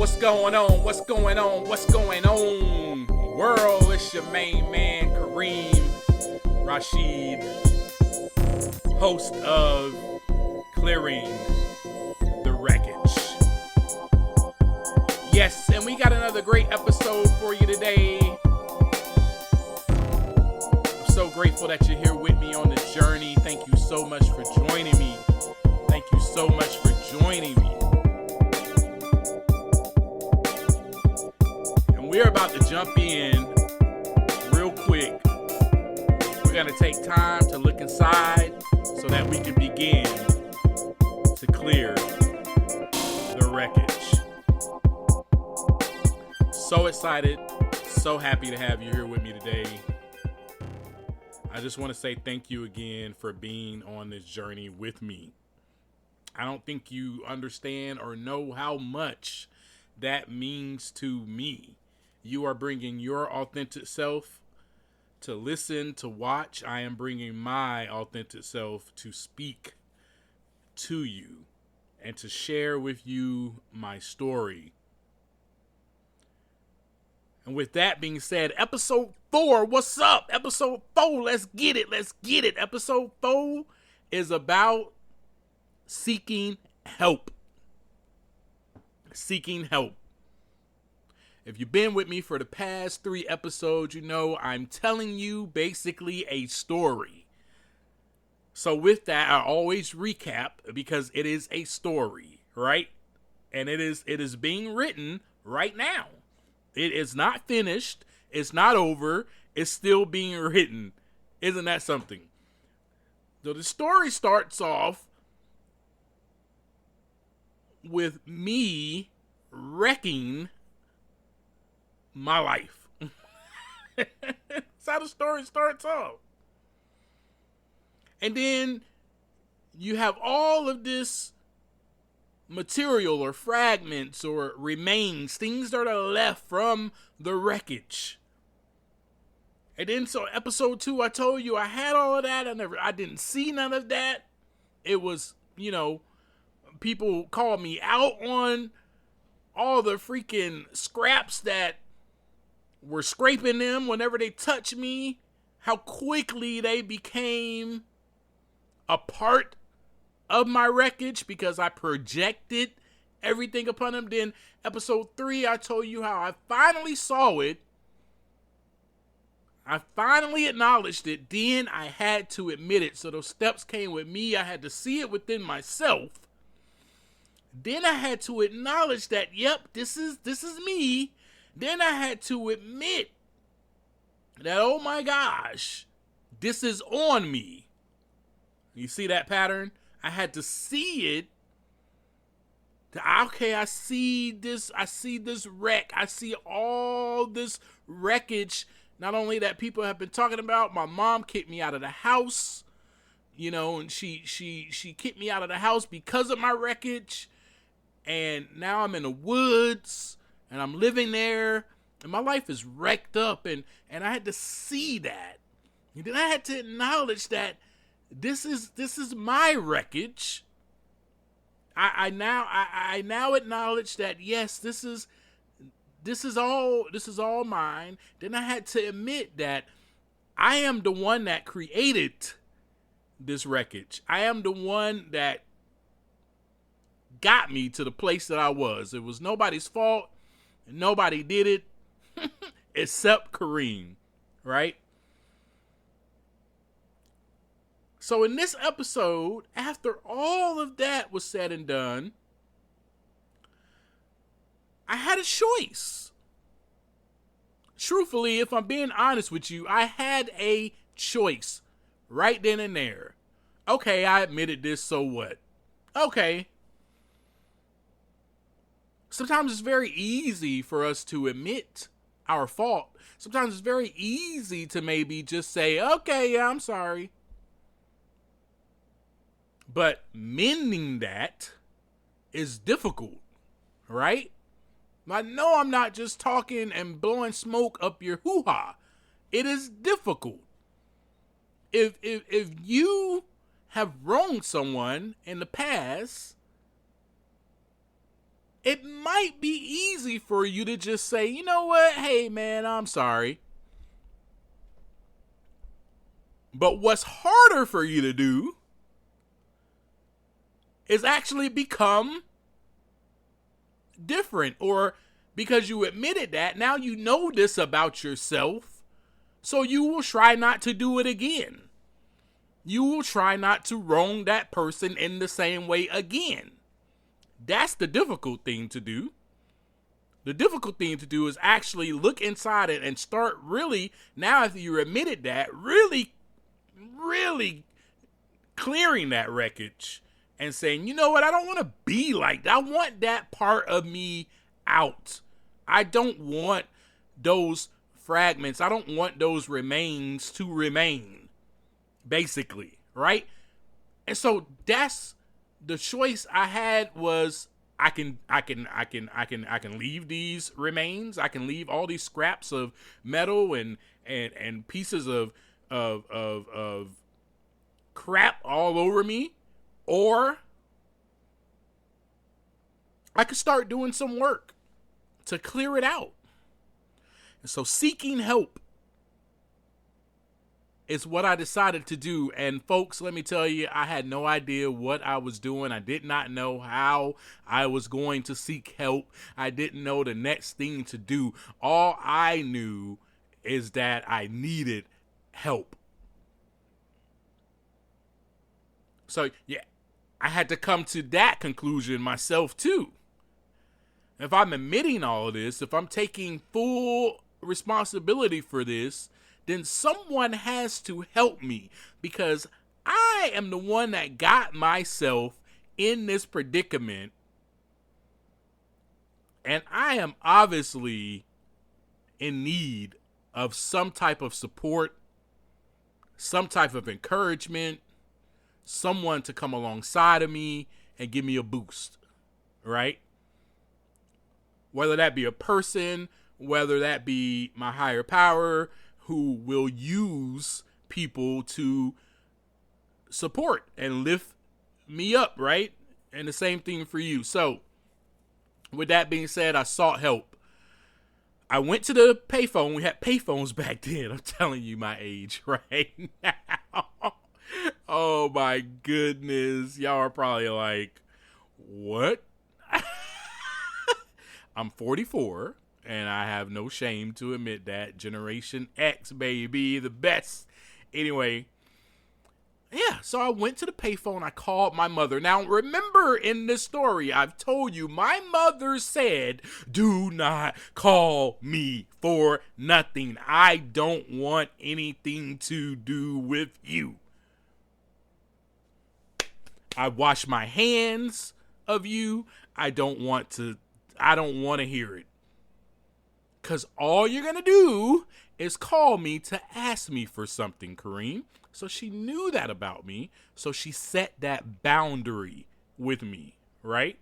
What's going on? What's going on? What's going on? World, it's your main man, Kareem Rashid, host of Clearing the Wreckage. Yes, and we got another great episode for you today. I'm so grateful that you're here with me on this journey. Thank you so much for joining me. Thank you so much for joining me. We're about to jump in real quick. We're going to take time to look inside so that we can begin to clear the wreckage. So excited, so happy to have you here with me today. I just want to say thank you again for being on this journey with me. I don't think you understand or know how much that means to me. You are bringing your authentic self to listen, to watch. I am bringing my authentic self to speak to you and to share with you my story. And with that being said, episode 4, what's up? Episode 4, let's get it. Episode 4 is about seeking help. Seeking help. If you've been with me for the past 3 episodes, you know I'm telling you basically a story. So with that, I always recap because it is a story, right? And it is being written right now. It is not finished. It's not over. It's still being written. Isn't that something? So the story starts off with me wrecking my life. That's how the story starts off. And then you have all of this material or fragments or remains, things that are left from the wreckage. And then so episode 2, I told you I had all of that. I didn't see none of that. It was, people called me out on all the freaking scraps that were scraping them whenever they touched me, how quickly they became a part of my wreckage because I projected everything upon them. Then episode 3, I told you how I finally saw it. I finally acknowledged it. Then I had to admit it. So those steps came with me. I had to see it within myself. Then I had to acknowledge that, yep, this is me. Then I had to admit that, oh my gosh, this is on me. You see that pattern? I had to see it. Okay, I see this wreck. I see all this wreckage. Not only that people have been talking about, my mom kicked me out of the house, and she kicked me out of the house because of my wreckage. And now I'm in the woods. And I'm living there, and my life is wrecked up, and I had to see that. And then I had to acknowledge that this is my wreckage. I now acknowledge that yes, this is all mine. Then I had to admit that I am the one that created this wreckage. I am the one that got me to the place that I was. It was nobody's fault. Nobody did it except Kareem, right? So in this episode, after all of that was said and done, I had a choice. Truthfully, if I'm being honest with you, I had a choice right then and there. Okay, I admitted this, so what? Okay. Sometimes it's very easy for us to admit our fault. Sometimes it's very easy to maybe just say, okay, yeah, I'm sorry. But mending that is difficult, right? I know I'm not just talking and blowing smoke up your hoo-ha. It is difficult. If you have wronged someone in the past, it might be easy for you to just say, you know what? Hey, man, I'm sorry. But what's harder for you to do is actually become different, or because you admitted that, now you know this about yourself, so you will try not to do it again. You will try not to wrong that person in the same way again. That's the difficult thing to do. The difficult thing to do is actually look inside it and start really, now after you admitted that, really clearing that wreckage and saying, you know what, I don't want to be like that. I want that part of me out. I don't want those fragments. I don't want those remains to remain, basically, right? And so that's the choice I had, was I can leave these remains. I can leave all these scraps of metal and pieces of crap all over me, or I could start doing some work to clear it out. And so seeking help is what I decided to do. And folks, let me tell you, I had no idea what I was doing. I did not know how I was going to seek help. I didn't know the next thing to do. All I knew is that I needed help. So, yeah, I had to come to that conclusion myself, too. If I'm admitting all of this, if I'm taking full responsibility for this, then someone has to help me, because I am the one that got myself in this predicament. And I am obviously in need of some type of support, some type of encouragement, someone to come alongside of me and give me a boost, right? Whether that be a person, whether that be my higher power, who will use people to support and lift me up, right? And the same thing for you. So, with that being said, I sought help. I went to the payphone. We had payphones back then. I'm telling you my age right now. Oh my goodness. Y'all are probably like, what? I'm 44, and I have no shame to admit that. Generation X, baby, the best. Anyway, yeah, so I went to the payphone. I called my mother. Now, remember in this story, I've told you, my mother said, do not call me for nothing. I don't want anything to do with you. I wash my hands of you. I don't want to hear it. Because all you're going to do is call me to ask me for something, Kareem. So she knew that about me. So she set that boundary with me, right?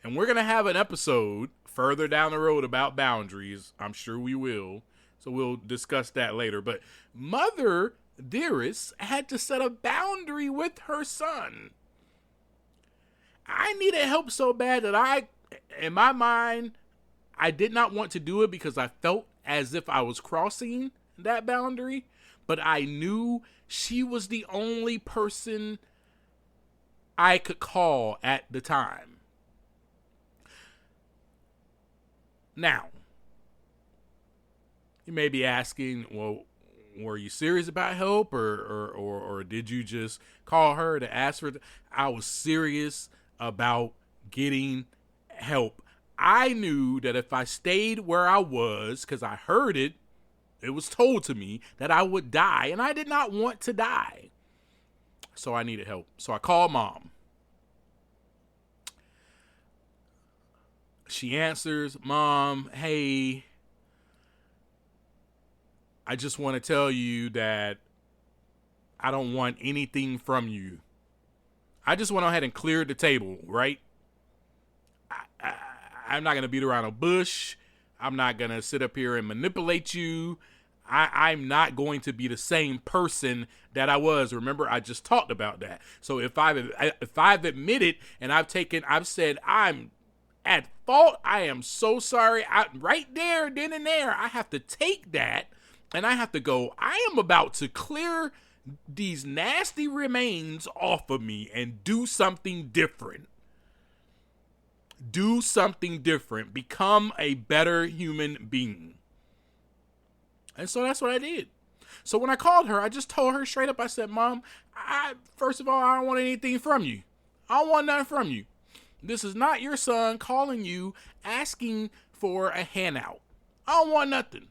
And we're going to have an episode further down the road about boundaries. I'm sure we will. So we'll discuss that later. But Mother Dearest had to set a boundary with her son. I needed help so bad that in my mind, I did not want to do it because I felt as if I was crossing that boundary, but I knew she was the only person I could call at the time. Now, you may be asking, well, were you serious about help or did you just call her to ask for I was serious about getting help. I knew that if I stayed where I was, because I heard it was told to me that I would die, and I did not want to die. So I needed help. So I called Mom. She answers, Mom, hey, I just want to tell you that I don't want anything from you. I just went ahead and cleared the table, right? I'm not going to beat around a bush. I'm not going to sit up here and manipulate you. I'm not going to be the same person that I was. Remember, I just talked about that. So if I've admitted and I've said I'm at fault. I am so sorry. Right there, then and there, I have to take that and I have to go, I am about to clear these nasty remains off of me and do something different. Do something different. Become a better human being. And so that's what I did. So when I called her, I just told her straight up, I said, Mom, first of all, I don't want anything from you. I don't want nothing from you. This is not your son calling you, asking for a handout. I don't want nothing.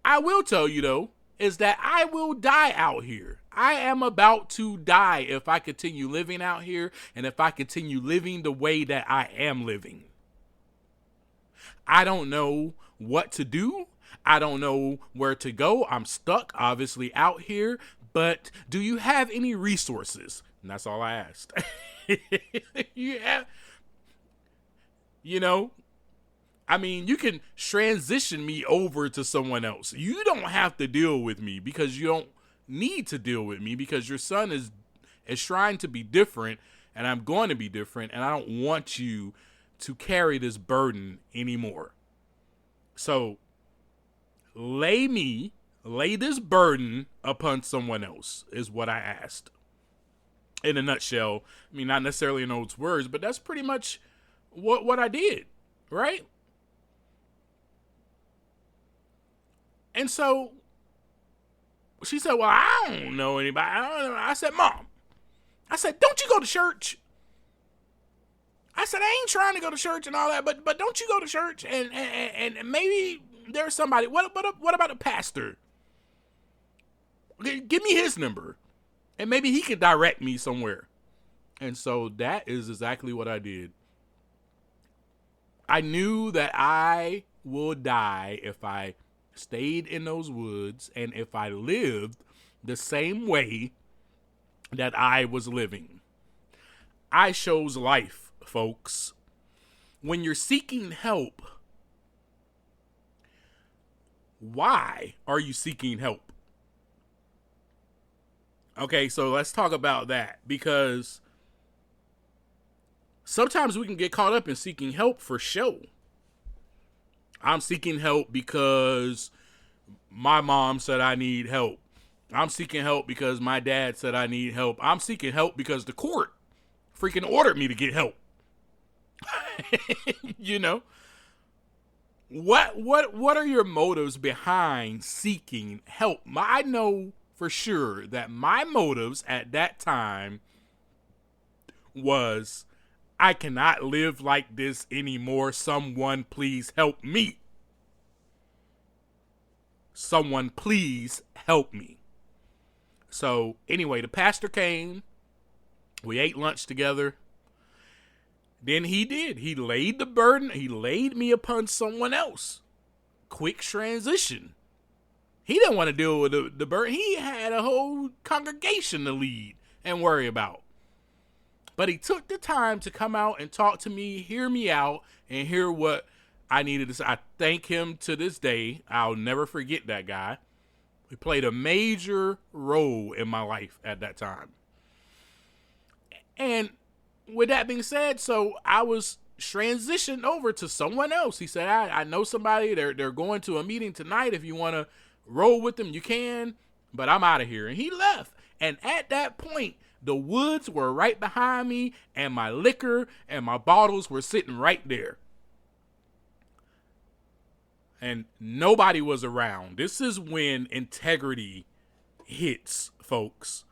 I will tell you, though, is that I will die out here. I am about to die if I continue living out here and if I continue living the way that I am living. I don't know what to do. I don't know where to go. I'm stuck, obviously, out here. But do you have any resources? And that's all I asked. Yeah. You know, I mean, you can transition me over to someone else. You don't have to deal with me because you don't need to deal with me because your son is trying to be different and I'm going to be different and I don't want you to carry this burden anymore. So lay this burden upon someone else is what I asked. In a nutshell, I mean, not necessarily in those words, but that's pretty much what I did, right? And so she said, well, I don't know anybody. I said, Mom, I said, don't you go to church? I said, I ain't trying to go to church and all that, but don't you go to church and maybe there's somebody. What about a pastor? Give me his number and maybe he can direct me somewhere. And so that is exactly what I did. I knew that I would die if I stayed in those woods and if I lived the same way that I was living. I chose life, folks. When you're seeking help, why are you seeking help? Okay, so let's talk about that because sometimes we can get caught up in seeking help for show. I'm seeking help because my mom said I need help. I'm seeking help because my dad said I need help. I'm seeking help because the court freaking ordered me to get help. You know? What are your motives behind seeking help? I know for sure that my motives at that time was I cannot live like this anymore. Someone please help me. Someone please help me. So anyway, the pastor came. We ate lunch together. Then he did. He laid the burden. He laid me upon someone else. Quick transition. He didn't want to deal with the burden. He had a whole congregation to lead and worry about. But he took the time to come out and talk to me, hear me out, and hear what I needed to say. I thank him to this day. I'll never forget that guy. He played a major role in my life at that time. And with that being said, so I was transitioned over to someone else. He said, I know somebody. They're going to a meeting tonight. If you want to roll with them, you can. But I'm out of here. And he left. And at that point, the woods were right behind me, and my liquor and my bottles were sitting right there. And nobody was around. This is when integrity hits, folks.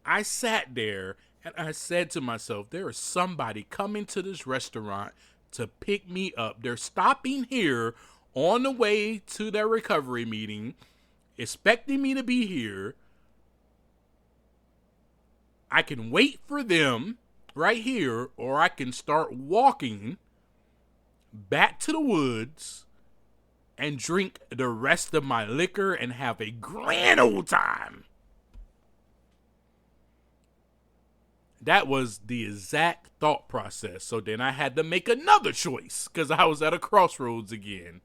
I sat there and I said to myself, there is somebody coming to this restaurant to pick me up. They're stopping here on the way to their recovery meeting, expecting me to be here. I can wait for them right here, or I can start walking back to the woods and drink the rest of my liquor and have a grand old time. That was the exact thought process. So then I had to make another choice because I was at a crossroads again.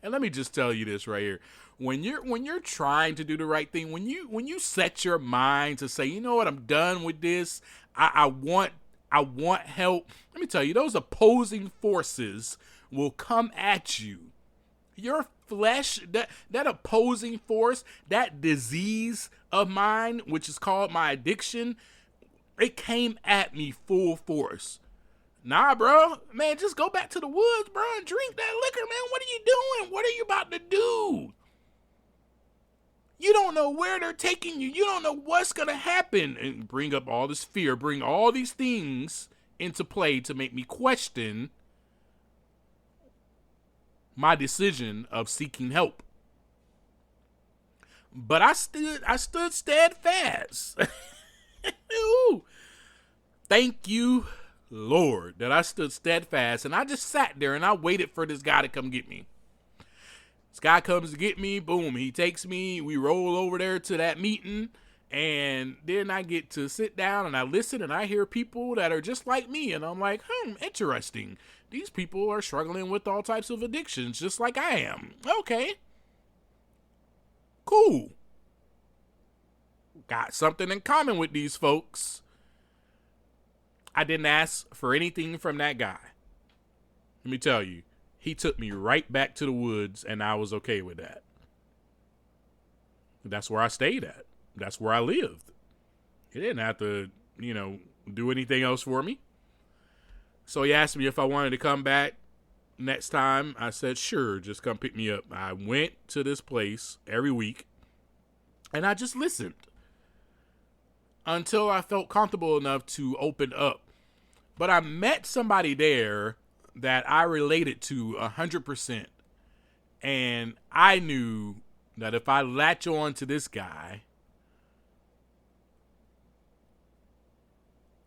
And let me just tell you this right here. When you're trying to do the right thing, when you set your mind to say, you know what, I'm done with this. I want I want help. Let me tell you, those opposing forces will come at you. Your flesh, that opposing force, that disease of mine, which is called my addiction, it came at me full force. Nah, bro, man, just go back to the woods, bro, and drink that liquor, man. What are you doing? What are you about to do? You don't know where they're taking you. You don't know what's going to happen. And bring up all this fear, bring all these things into play to make me question my decision of seeking help. But I stood steadfast. Ooh. Thank you, Lord, that I stood steadfast. And I just sat there and I waited for this guy to come get me. This guy comes to get me. Boom. He takes me. We roll over there to that meeting. And then I get to sit down and I listen and I hear people that are just like me. And I'm like, interesting. These people are struggling with all types of addictions just like I am. Okay. Cool. Got something in common with these folks. I didn't ask for anything from that guy. Let me tell you, he took me right back to the woods and I was okay with that. That's where I stayed at. That's where I lived. He didn't have to, do anything else for me. So he asked me if I wanted to come back next time. I said, sure, just come pick me up. I went to this place every week and I just listened until I felt comfortable enough to open up. But I met somebody there that I related to 100%. And I knew that if I latch on to this guy,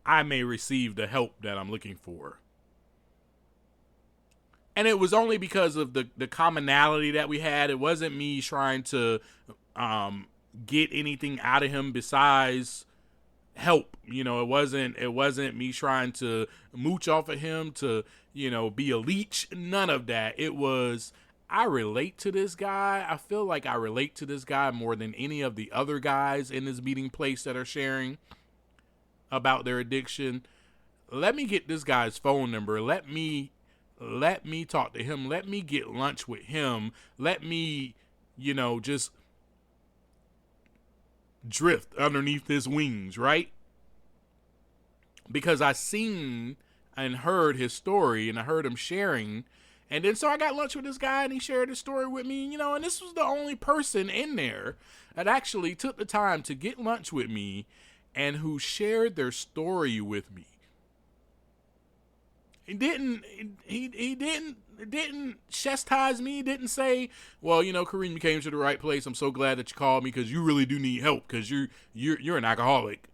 I may receive the help that I'm looking for. And it was only because of the commonality that we had. It wasn't me trying to get anything out of him besides help. It wasn't me trying to mooch off of him to, be a leech. None of that. It was, I relate to this guy. I feel like I relate to this guy more than any of the other guys in this meeting place that are sharing about their addiction. Let me get this guy's phone number. Let me talk to him. Let me get lunch with him. Let me, just drift underneath his wings, right? Because I seen and heard his story and I heard him sharing. And then so I got lunch with this guy and he shared his story with me, and this was the only person in there that actually took the time to get lunch with me and who shared their story with me. He didn't chastise me. He didn't say, well, Kareem, you came to the right place. I'm so glad that you called me because you really do need help because you're an alcoholic.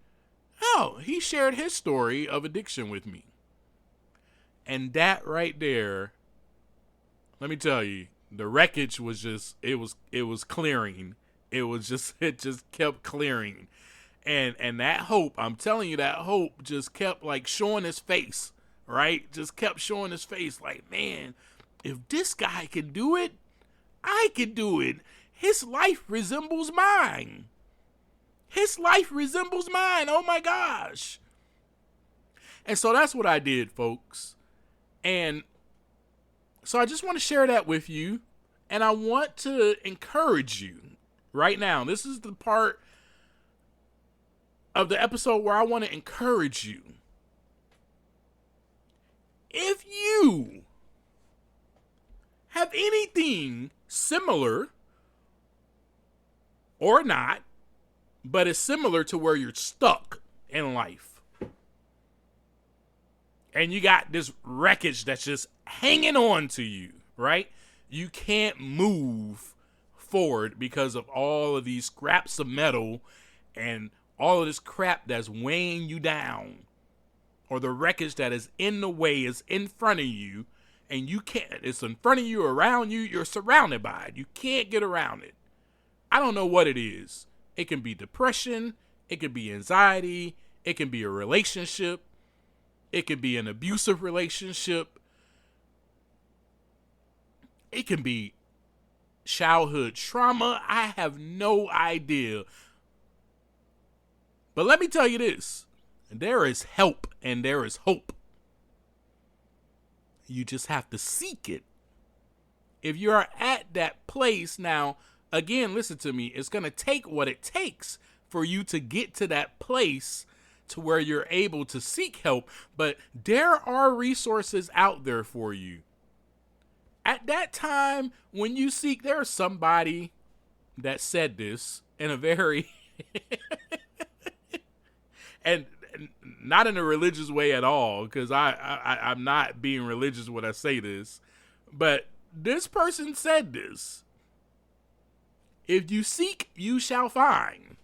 No, he shared his story of addiction with me. And that right there, let me tell you, the wreckage was just, it was clearing. It just kept clearing. And that hope, I'm telling you, that hope just kept like showing his face, right? Just kept showing his face like, man, if this guy can do it, I can do it. His life resembles mine. His life resembles mine. Oh my gosh. And so that's what I did, folks. And so I just want to share that with you. And I want to encourage you right now. This is the part of the episode where I want to encourage you. If you have anything similar or not, but it's similar to where you're stuck in life and you got this wreckage that's just hanging on to you, right? You can't move forward because of all of these scraps of metal and all of this crap that's weighing you down, or the wreckage that is in the way is in front of you and you can't, it's in front of you, around you, you're surrounded by it. You can't get around it. I don't know what it is. It can be depression. It can be anxiety. It can be a relationship. It can be an abusive relationship. It can be childhood trauma. I have no idea. But let me tell you this. There is help and there is hope. You just have to seek it. If you are at that place now, again, listen to me, it's going to take what it takes for you to get to that place to where you're able to seek help. But there are resources out there for you. At that time, when you seek, there's somebody that said this in a very, and not in a religious way at all, because I'm not being religious when I say this, but this person said this: if you seek, you shall find.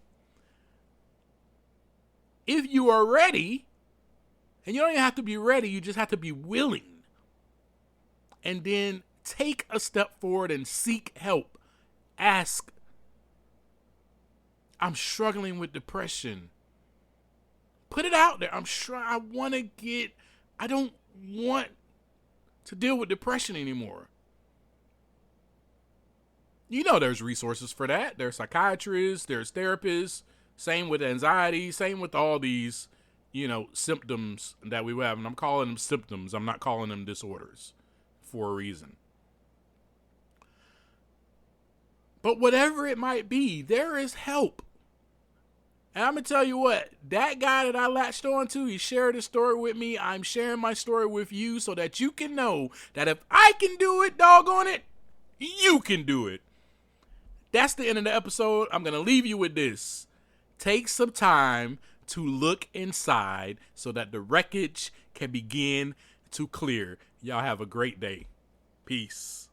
If you are ready, and you don't even have to be ready, you just have to be willing. And then take a step forward and seek help. Ask, I'm struggling with depression. Put it out there. I don't want to deal with depression anymore. You know there's resources for that. There's psychiatrists, there's therapists, same with anxiety, same with all these, symptoms that we have. And I'm calling them symptoms. I'm not calling them disorders for a reason. But whatever it might be, there is help. And I'm going to tell you what, that guy that I latched on to, he shared his story with me. I'm sharing my story with you so that you can know that if I can do it, doggone it, you can do it. That's the end of the episode. I'm going to leave you with this. Take some time to look inside so that the wreckage can begin to clear. Y'all have a great day. Peace.